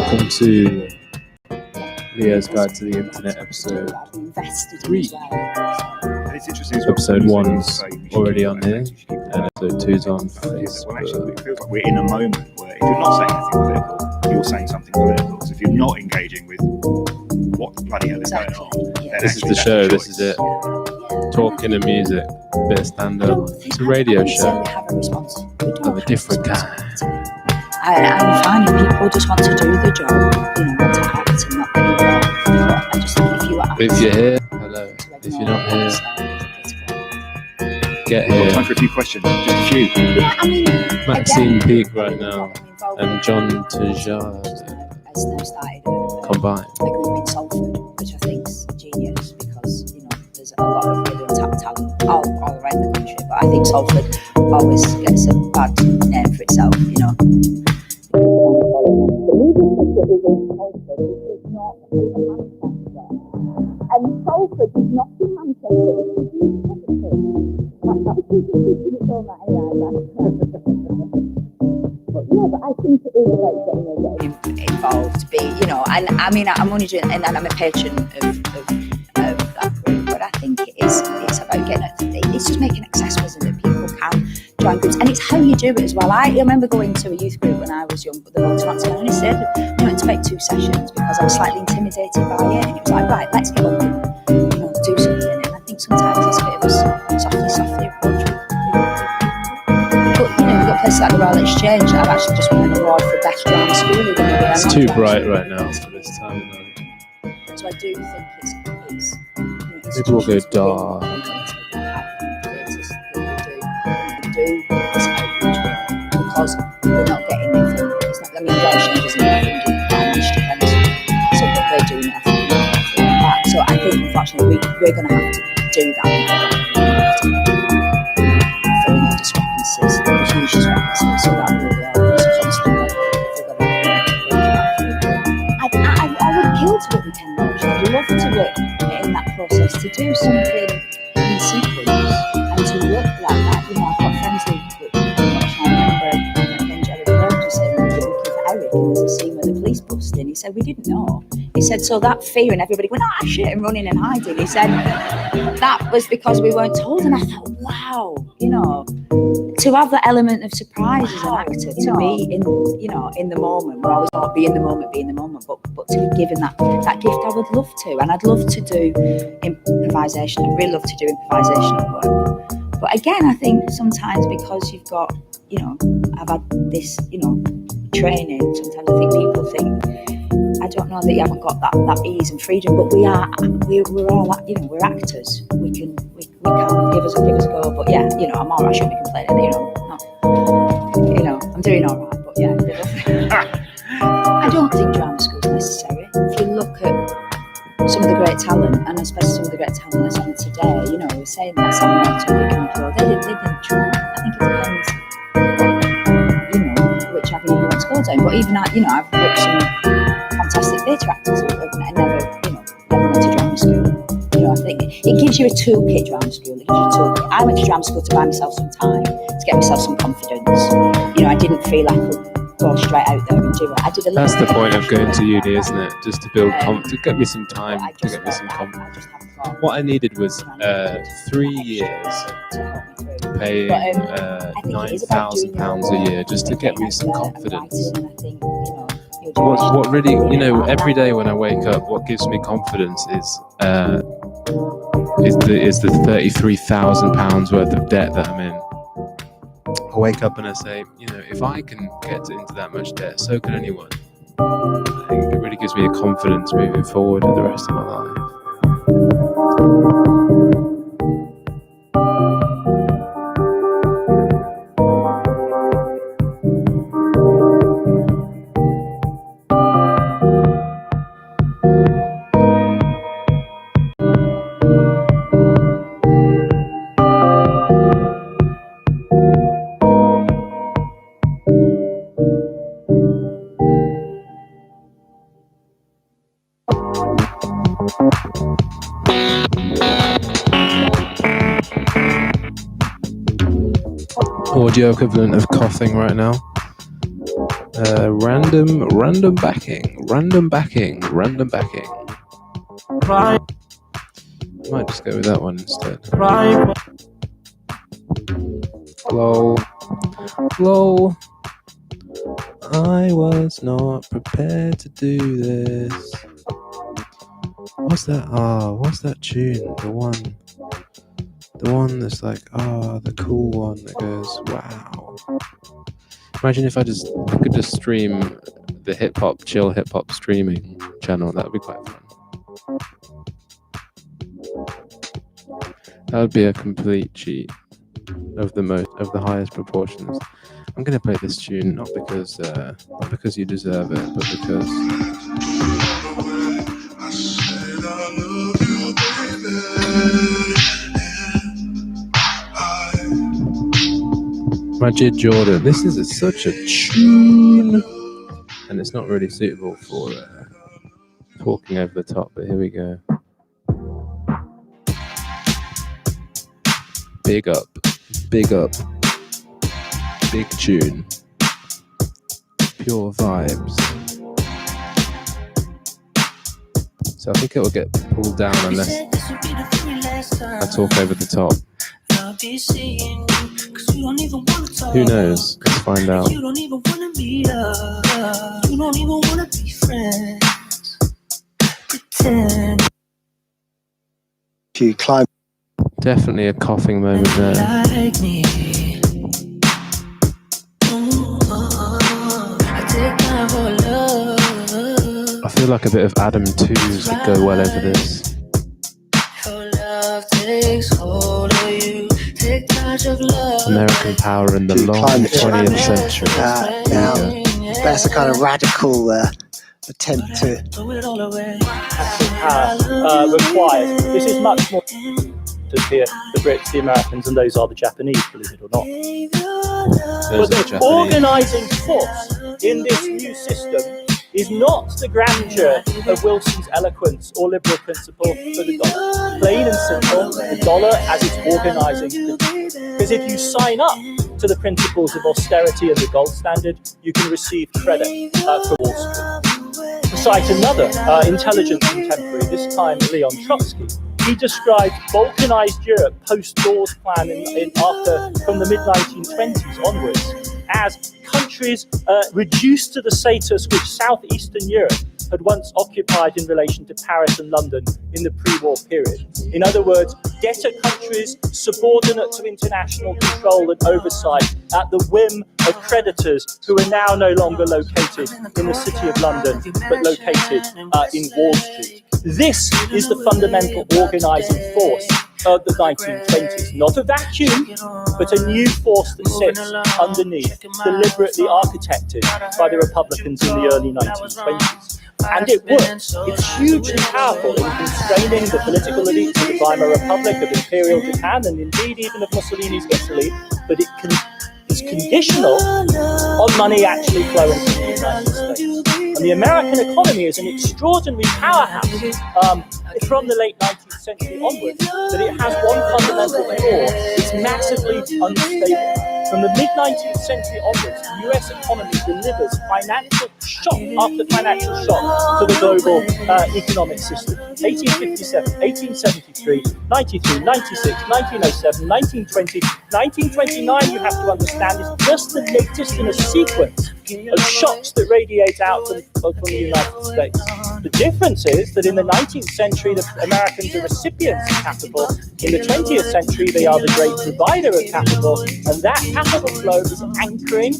Welcome to Leo's Guide to the Internet, episode 3. It's interesting. Episode 1's already on here, and episode 2's on Facebook. Well, actually, it feels like we're in a moment where if you're not saying anything political, you're saying something political. So if you're not engaging with what the bloody hell is going on, then This is the show, this is it. Talking and music, bit of stand-up. It's a radio show of a different kind. I'm finding people just want to do the job, want to act and not get involved. I just think if you're here, hello. If you're not here, get here. Time for a few questions, just a few. Yeah, I mean, Maxine Peake right now and John Tejada combined. A group in Salford, which I think is genius because there's a lot of really untapped talent all around the country. But I think Salford always gets a bad name for itself, And Salford is not in Manchester, it's but I think it is about getting involved, and I mean, I'm only doing, and I'm a patron of that group, but I think it's about it's just making accessible so that people can join groups, and it's how you do it as well. I remember going to a youth group when I was young, but the Vote to Answer, and I said, to make 2 sessions because I was slightly intimidated by it, and it was like, right, let's get up and do something. And I think sometimes it's a bit of a softly approach. But we've got places like the Royal Exchange that have actually just won an award for best drama school. It's too bright right now for this time of night. So I do think it's maybe we'll go dark. Because we're not getting anything. It's not, Royal Exchange isn't anything depends. So what they're doing, I think that. So I think, unfortunately, we're going to have to do that. Filling the discrepancies, the huge discrepancies, so that will be constantly. I would appeal to what we can launch. I'd love to work in that process to do something in sequence and to work like that. I've got friends who and there's a scene where the police bust in. He said, we didn't know. He said, so that fear and everybody went, shit, and running and hiding. He said, that was because we weren't told. And I thought, wow, to have that element of surprise as an actor, to be in the moment. We're always not be in the moment, but to be given that gift, I would love to. And I'd love to do improvisation. I'd really love to do improvisational work. But again, I think sometimes because you've got, I've had this, training, sometimes I think people think, I don't know that you haven't got that ease and freedom, but we're all, we're actors. We can give us a go. But yeah, I'm alright. I shouldn't be complaining. I'm doing alright. But yeah, I don't think drama school is necessary. If you look at some of the great talent, and especially some of the great talent that's on today, we're saying that Sam Norton, Vicky McClure, they didn't try. I think it depends. Which avenue you want to go down. But even I've worked some fantastic theatre actors who never went to drama school. I think it gives you a toolkit, drama school. It gives you a toolkit. I went to drama school to buy myself some time, to get myself some confidence. I didn't feel I could go straight out there and do it. I did a That's the point of going to uni, isn't it? Just to build to get me some time, to get me some confidence. What I needed was 3 years paying £9,000 a year just to get me some confidence. What really, every day when I wake up, what gives me confidence is the £33,000 worth of debt that I'm in. I wake up and I say, if I can get into that much debt, so can anyone. I think it really gives me a confidence moving forward for the rest of my life. Audio equivalent of coughing right now. Random backing. Might just go with that one instead. Lol. I was not prepared to do this. What's that? What's that tune? The one that's like, the cool one that goes, wow. Imagine if I could just stream the chill hip hop streaming channel. That would be quite fun. That would be a complete cheat of the highest proportions. I'm gonna play this tune not because you deserve it, but because Majid Jordan. This is such a tune, and it's not really suitable for talking over the top. But here we go. Big up, big tune, pure vibes. So I think it will get pulled down unless I talk over the top. Who knows? Let's find out. You don't even wanna meet up. You don't even wanna be friends. Pretend. You climb. Definitely a coughing moment there. Like me. I take time for love. I feel like a bit of Adam 2s would go well over this. Your love takes hold of you. Take touch of love. American power in the long 20th century. Now, that's a kind of radical attempt to. Required. This is much more to the Brits, the Americans, and those are the Japanese, believe it or not. But the organising force in this new system is not the grandeur of Wilson's eloquence or liberal principle for the dollar. Plain and simple, the dollar as its organising. Because if you sign up to the principles of austerity and the gold standard, you can receive credit from Wall Street. To cite another intelligent contemporary, this time Leon Trotsky, he described Balkanized Europe post-Dawes plan from the mid-1920s onwards as countries reduced to the status which southeastern Europe had once occupied in relation to Paris and London in the pre-war period. In other words, debtor countries subordinate to international control and oversight at the whim of creditors who are now no longer located in the City of London, but located in Wall Street. This is the fundamental organising force of the 1920s. Not a vacuum, but a new force that sits underneath, deliberately architected by the Republicans in the early 1920s. And it works. It's hugely powerful in constraining the political elites of the Weimar Republic, of Imperial Japan, and indeed even of Mussolini's Italy, but it's conditional on money actually flowing from the United States. And the American economy is an extraordinary powerhouse from the late 19th century onwards, that it has one fundamental flaw: it's massively unstable. From the mid-19th century onwards, the US economy delivers financial shock after financial shock to the global economic system. 1857, 1873, 93, 96, 1907, 1920, 1929, you have to understand, is just the latest in a sequence of shocks that radiate out from the United States. The difference is that in the 19th century, the Americans are recipients of capital. In the 20th century, they are the great provider of capital, and that capital flow is anchoring,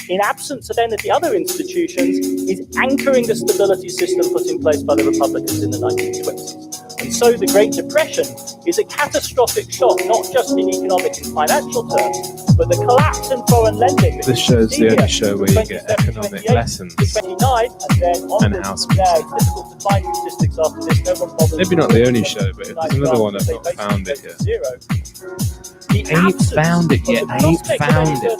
in absence of any of the other institutions, is anchoring the stability system put in place by the Republicans in the 1920s. And so the Great Depression is a catastrophic shock, not just in economic and financial terms, but the collapse in foreign lending. This show's the only show where you get economic lessons and then and house music. It's difficult to find statistics after this. No one bothers. Maybe not the only show, but there's another one I've not found it yet. Ain't found it yet. Ain't found it.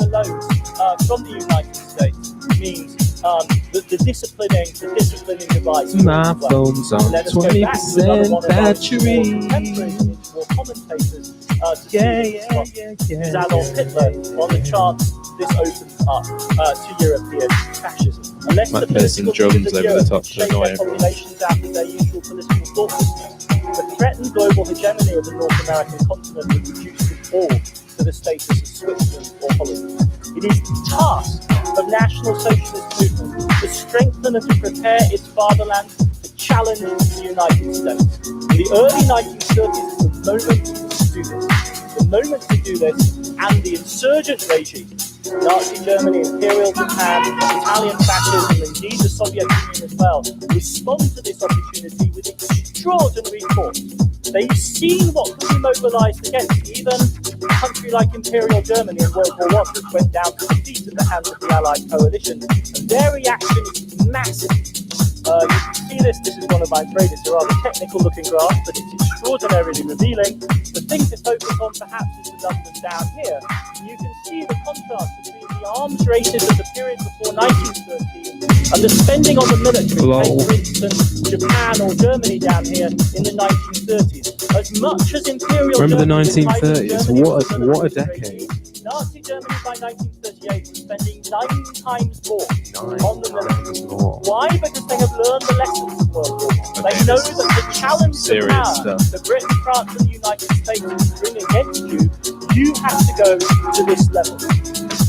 From the United States means that the disciplining device. My phone's on 20% battery. Commentators, Adolf Hitler on the chance this opens up to European fascism. Unless Like the there's some political drums leaders of over the Europe top to shape annoy their everyone. populations out of their usual political thoughtlessness, the threatened global hegemony of the North American continent would reduce them all to the status of Switzerland or Holland. It is the task of National Socialist movement to strengthen and to prepare its fatherland to challenge the United States. In the early 1930s is the moment to do this. The moment to do this, and the insurgent regime, Nazi Germany, Imperial Japan, Italian fascism, and indeed the Soviet Union as well, respond to this opportunity with extraordinary force. They've seen what can be mobilized against even a country like Imperial Germany in World War I, which went down to defeat at the hands of the Allied coalition. And their reaction is massive. You can see this is one of my greatest, a rather technical looking graph, but it's extraordinarily revealing. The thing to focus on perhaps is the numbers down here. You can see the contrast between the arms races of the period before 1913 and the spending on the military. Take, for instance, Japan or Germany down here in the 1930s. As much as Imperial Remember the Germany 1930s? Germany What was a military decade. regime, Nazi Germany by 1938 was spending 9 times more on the military. Why? Because they have learned the lessons of World War I. They know that the challenge to serious power stuff. that Britain, France and the United States bring against you, you have to go to this level.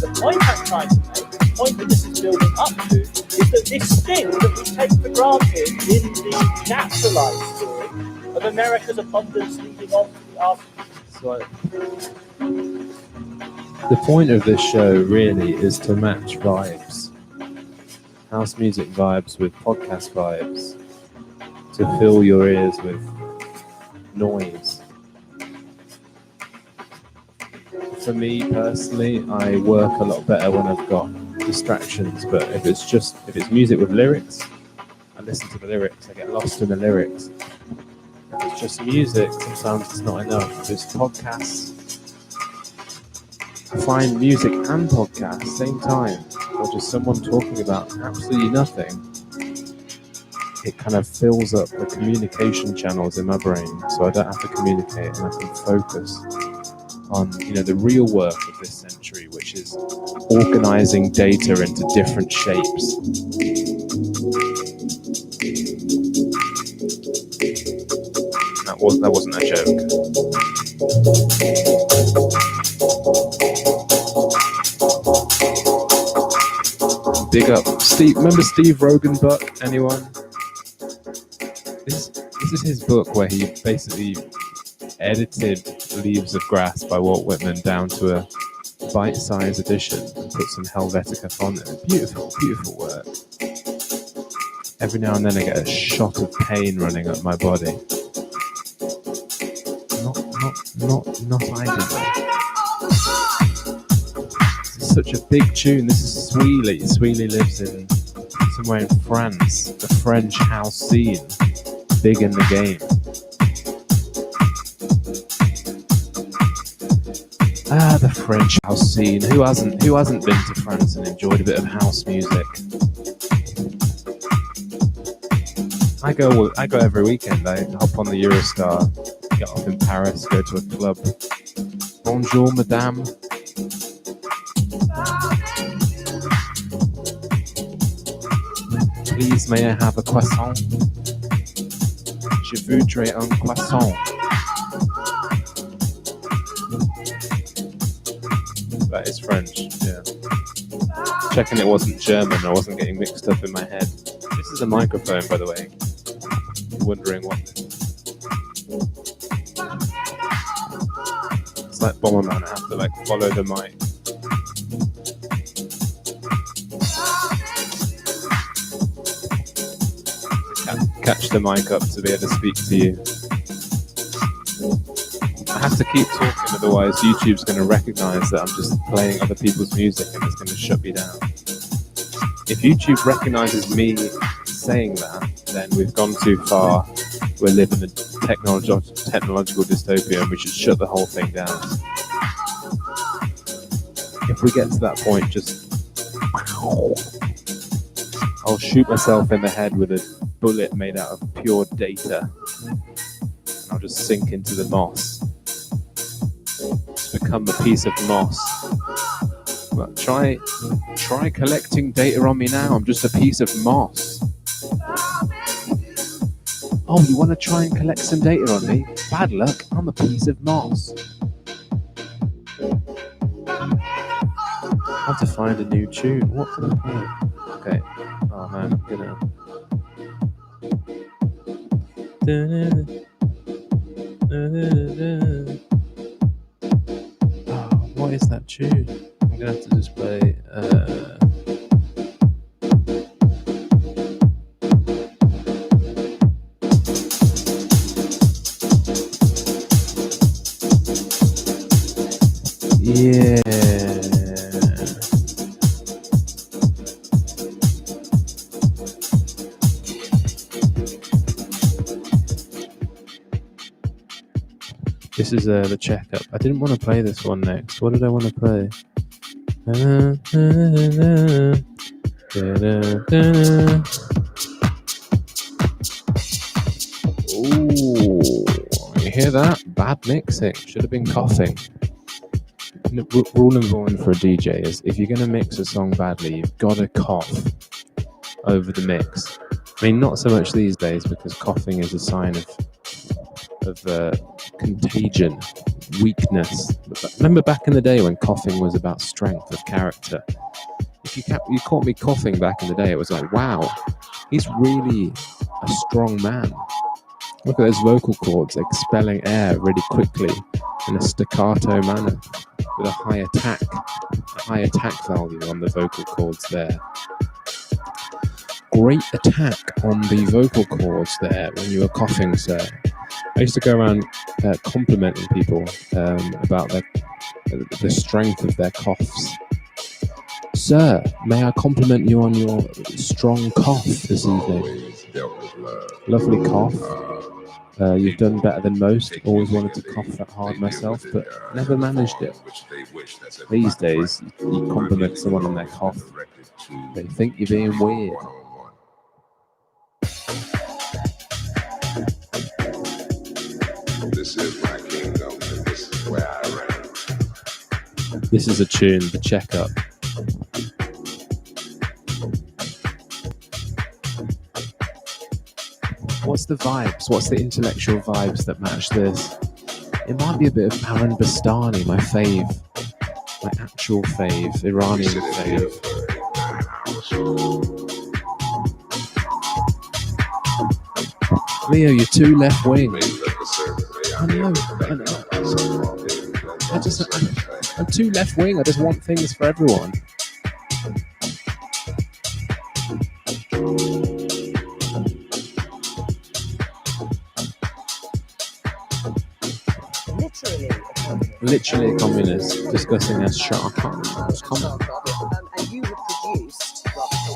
The point I'm trying to make, the point that this is building up to, is that this thing that we take for granted in the naturalized story of America's abundance leading on to the aftermath. The point of this show really is to match vibes. House music vibes with podcast vibes. To fill your ears with noise. For me personally, I work a lot better when I've got distractions, but if it's music with lyrics, I listen to the lyrics, I get lost in the lyrics. If it's just music, sometimes it's not enough. If it's podcasts, I find music and podcasts same time, or just someone talking about absolutely nothing. It kind of fills up the communication channels in my brain, so I don't have to communicate and I can focus on the real work of this century, which is organizing data into different shapes. That wasn't a joke. Big up Steve. Remember Steve Rogenbuck? Anyone? This is his book where he basically edited Leaves of Grass by Walt Whitman down to a bite-sized edition and put some Helvetica font in it. Beautiful, beautiful work. Every now and then I get a shot of pain running up my body. Not ideal. This is such a big tune. This is Sweely. Sweely lives in somewhere in France. The French house scene. Big in the game. The French house scene. Who hasn't been to France and enjoyed a bit of house music? I go every weekend. I hop on the Eurostar, get off in Paris, go to a club. Bonjour, madame. Please, may I have a croissant? Je voudrais un croissant. That is French, yeah. Checking it wasn't German, I wasn't getting mixed up in my head. This is a microphone, by the way. You're wondering what this is. It's like Bomberman, I have to follow the mic. Catch the mic up to be able to speak to you. I have to keep talking, otherwise YouTube's going to recognize that I'm just playing other people's music and it's going to shut me down. If YouTube recognizes me saying that, then we've gone too far. We're living in a technological dystopia and we should shut the whole thing down. If we get to that point, I'll shoot myself in the head with a bullet made out of pure data. And I'll just sink into the moss. Become a piece of moss. But try collecting data on me now. I'm just a piece of moss. Oh, you want to try and collect some data on me? Bad luck. I'm a piece of moss. I have to find a new tune. What can I play? Okay. Oh man, I'm gonna. Oh, what is that tune? I'm gonna have to just play. Yeah. This is the checkup. I didn't want to play this one next. What did I want to play? Ooh, you hear that? Bad mixing. Should have been coughing. Rule number one for a DJ is if you're going to mix a song badly, you've got to cough over the mix. I mean, not so much these days because coughing is a sign of contagion, weakness. But remember back in the day when coughing was about strength of character? If you caught me coughing back in the day, it was like, wow, he's really a strong man. Look at those vocal cords expelling air really quickly in a staccato manner with a high attack value on the vocal cords there. Great attack on the vocal cords there when you were coughing, sir. I used to go around complimenting people about the strength of their coughs. Sir, may I compliment you on your strong cough this evening? Lovely cough. You've done better than most. Always wanted to cough that hard myself, but never managed it. These days, you compliment someone on their cough, they think you're being weird. This is my kingdom, and this is where I reign. This is a tune, The Checkup. What's the vibes? What's the intellectual vibes that match this? It might be a bit of Aaron Bastani, my fave. My actual fave, Iranian fave. Leo, you're too left wing. I know. I'm too left wing. I just want things for everyone. Literally a communist discussing a shark. And you have produced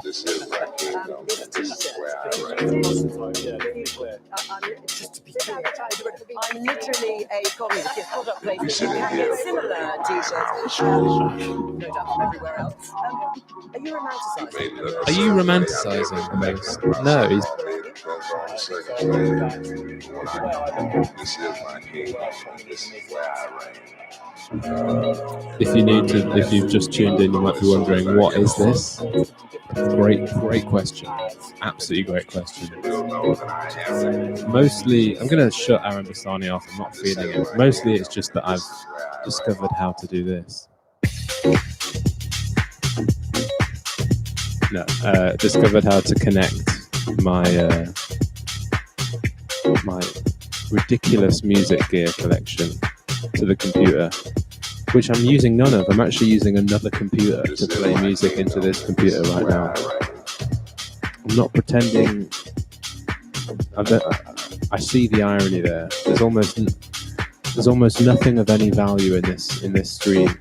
This is my kingdom, and this is where I reign. just to be clear, I'm literally a communist. It's product placement. You can get similar t-shirts, no doubt, everywhere else. Are you romanticising? Are you romanticising this? No, he's. This is my kingdom, and this is where I reign. If you've just tuned in, you might be wondering, what is this? Great question. Absolutely great question. Mostly, I'm going to shut Aaron Bastani off. I'm not feeling it. Mostly, it's just that I've discovered how to do this. Discovered how to connect my my ridiculous music gear collection to the computer, which I'm using none of. I'm actually using another computer to play music into this computer right now. I'm not pretending. I see the irony there. There's almost nothing of any value in this stream.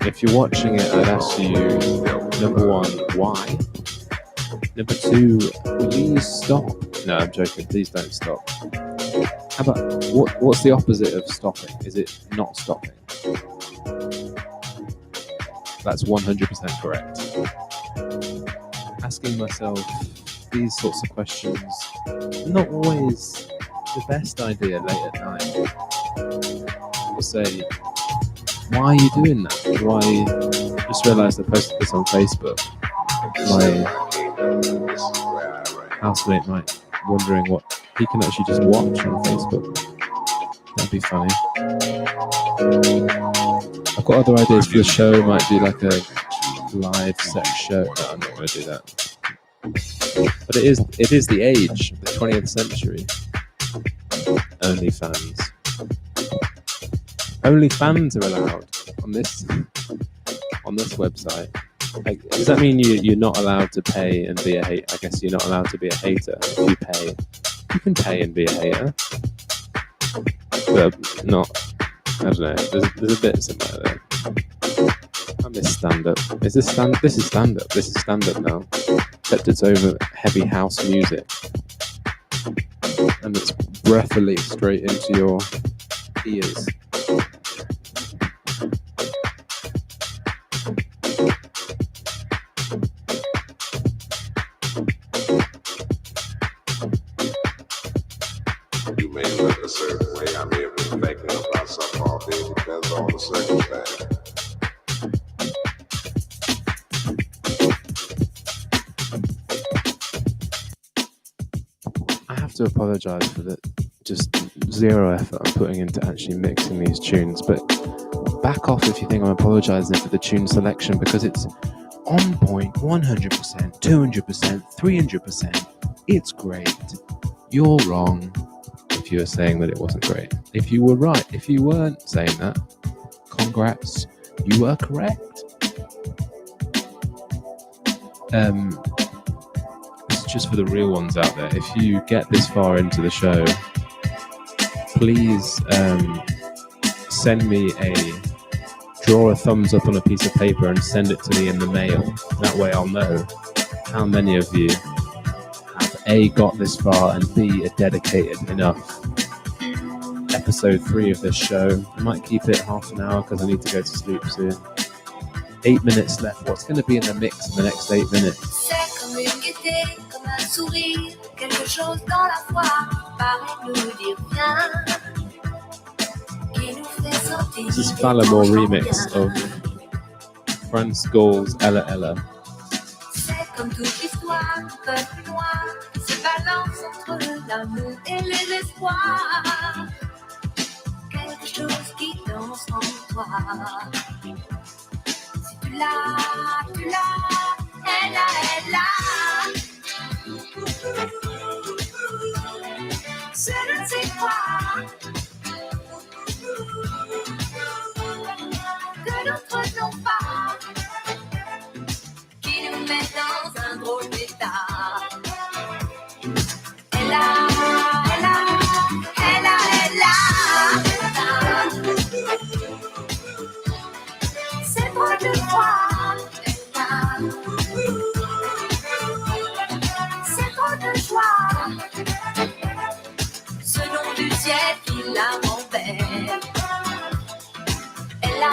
If you're watching it, I'd ask you, number one, why? Number two, please stop. No, I'm joking. Please don't stop. How about what's the opposite of stopping? Is it not stopping? That's 100% correct. Asking myself these sorts of questions, not always the best idea late at night. We'll say, Why are you doing that? Why? Just realised I posted this on Facebook. My housemate might wondering what he can actually just watch on Facebook. That'd be funny. I've got other ideas for the show. Might do like a live sex show. No, I'm not going to do that. But it is the age, the 20th century. OnlyFans. Only fans are allowed on this website. Like, does that mean you're not allowed to pay and be a hater? I guess you're not allowed to be a hater if you pay. You can pay and be a hater, but not. I don't know. There's a bit similar there. I miss stand-up. This is stand-up. This is stand-up now. Except it's over heavy house music, and it's breathily straight into your ears. You may look a certain way. I may have been thinking about something all day. Depends on the circumstance. I have to apologise for the just zero effort I'm putting into actually mixing these tunes, but back off if you think I'm apologising for the tune selection, because it's on point, 100%, 200%, 300%. It's great. You're wrong if you were saying that it wasn't great. If you were right, if you weren't saying that, congrats, you were correct. This is just for the real ones out there. If you get this far into the show, please send me draw a thumbs up on a piece of paper and send it to me in the mail. That way I'll know how many of you have A, got this far, and B, are dedicated enough. Episode 3 of this show. I might keep it half an hour because I need to go to sleep soon. 8 minutes left. What's going to be in the mix in the next 8 minutes? C'est comme une gaieté, comme un sourire, quelque chose dans la voix paraît nous dire bien, qui nous fait sentir. This is Falamore remix of Franz Gall's Ella Ella. C'est comme toute l'histoire, un peu plus loin, qui se balance entre l'amour et les espoirs. Quelque chose qui danse en toi. Si tu l'as, elle a. Je ne sais quoi que d'autres n'ont pas, qui nous met dans un drôle d'état. Elle a. C'est trop de fois. C'est trop de joie. Ce nom du ciel qui la m'envers. Elle a.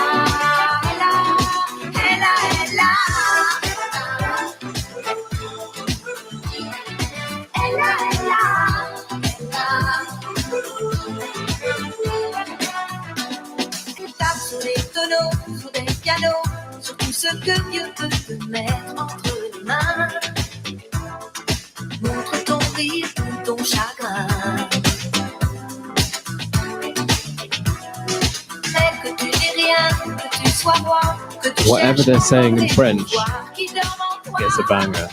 Elle tape sur les tonneaux, sur des pianos, sur tout ce que Dieu peut te mettre entre les mains. Montre ton rire ou ton chagrin. Mais que tu n'aies rien, que tu sois roi, que tu Whatever they're saying in cherches French l'espoir qui dorme en toi. gets a banger.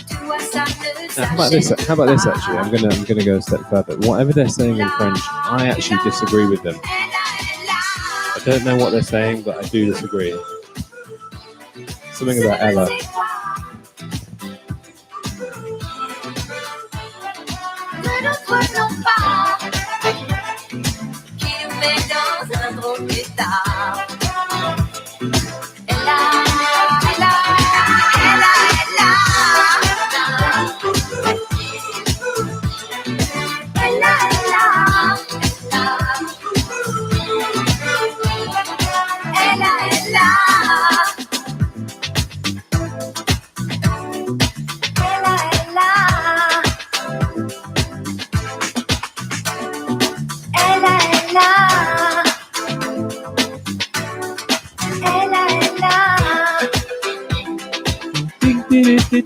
Tu vois, ça ne How about this? s'achète How about this? pas. Actually, I'm gonna go a step further. Whatever they're saying in French, I actually disagree with them. I don't know what they're saying, but I do disagree. Something about Ella. Que d'autres n'ont pas, qui nous met dans un drôle d'état. Elle a.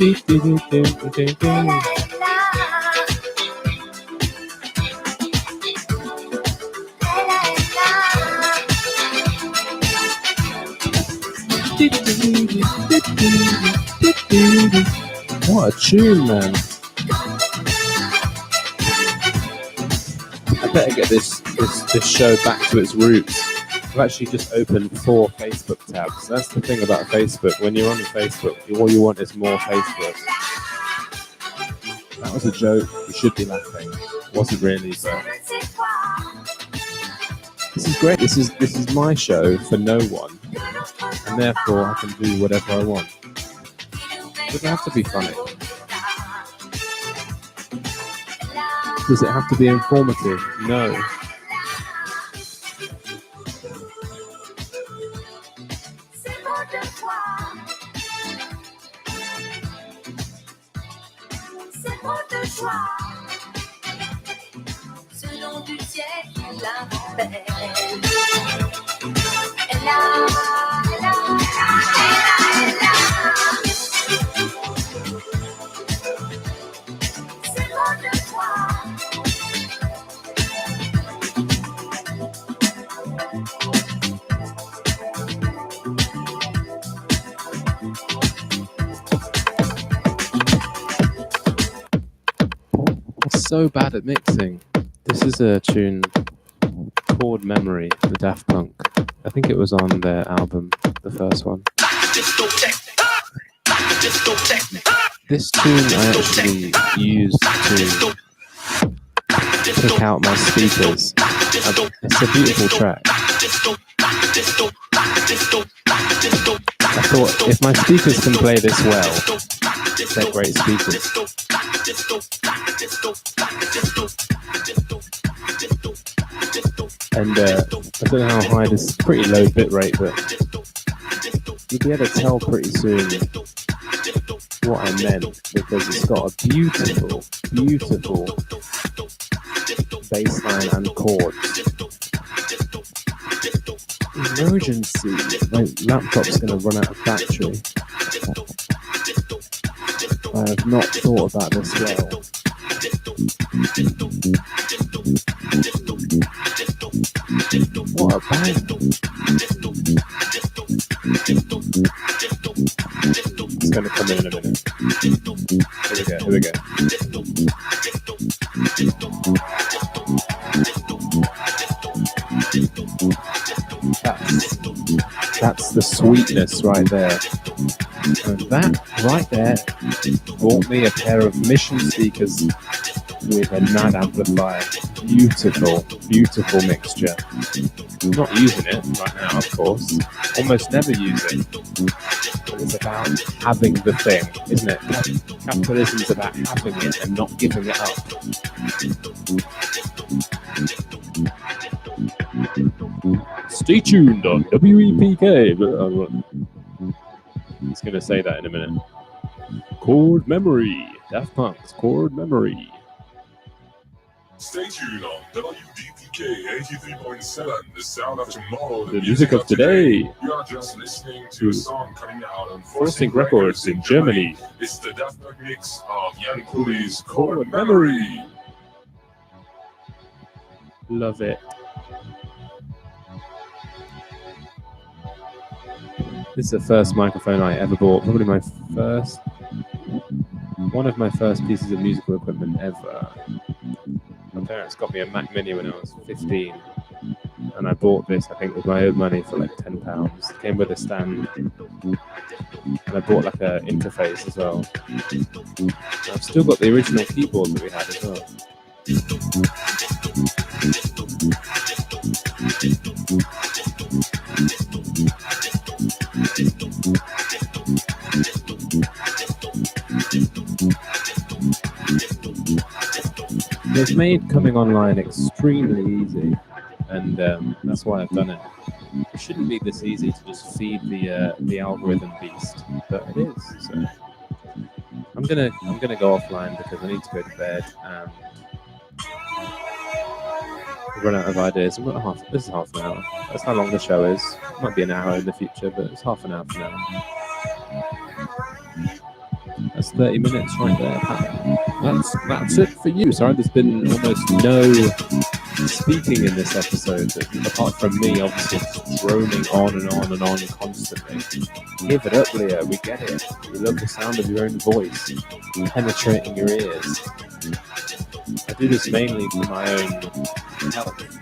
What a tune, man. I better get this show back to its roots. I've actually just opened 4 Facebook tabs. That's the thing about Facebook. When you're on Facebook, all you want is more Facebook. That was a joke. You should be laughing. It wasn't really, but this is great. This is my show for no one, and therefore I can do whatever I want. It doesn't have to be funny. Does it have to be informative? No. So bad at mixing. This is a tune called Memory, the Daft Punk. I think it was on their album, the first one. This tune I actually used to pick out my speakers. It's a beautiful track. I thought, if my speakers can play this well, they're great speakers. And I don't know how high this, pretty low bit rate, but you'll be able to tell pretty soon what I meant, because it's got a beautiful, beautiful bass line and chords. Emergency. My laptop's going to run out of battery. I have not thought about this well. What a bang. It's going to come in a minute. Here we go. That's the sweetness right there. And that right there bought me a pair of Mission speakers with a NAD amplifier. Beautiful, beautiful mixture. I'm not using it right now, of course. Almost never use it. But it's about having the thing, isn't it? Capitalism is about having it and not giving it up. Stay tuned on WEPK. He's going to say that in a minute. Chord Memory. Daft Punk's Chord Memory. Stay tuned on WDPK 83.7, the sound of tomorrow, the music of today. You are just listening to a song coming out on Forcing Records in Germany. It's the Daft Punk mix of Jan Cooley's Chord Memory. Love it. This is the first microphone I ever bought. Probably one of my first pieces of musical equipment ever. My parents got me a Mac Mini when I was 15, and I bought this, I think, with my own money for like £10. It came with a stand, and I bought like an interface as well. And I've still got the original keyboard that we had as well. They've made coming online extremely easy, and that's why I've done it. It shouldn't be this easy to just feed the algorithm beast, but it is. So I'm gonna go offline because I need to go to bed and run out of ideas. This is half an hour. That's how long the show is. It might be an hour in the future, but it's half an hour for now. That's 30 minutes right there, Pat. That's it for you. Sorry, there's been almost no speaking in this episode, apart from me, obviously, just droning on and on and on constantly. Give it up, Leah. We get it. We love the sound of your own voice penetrating your ears. I do this mainly for my own health.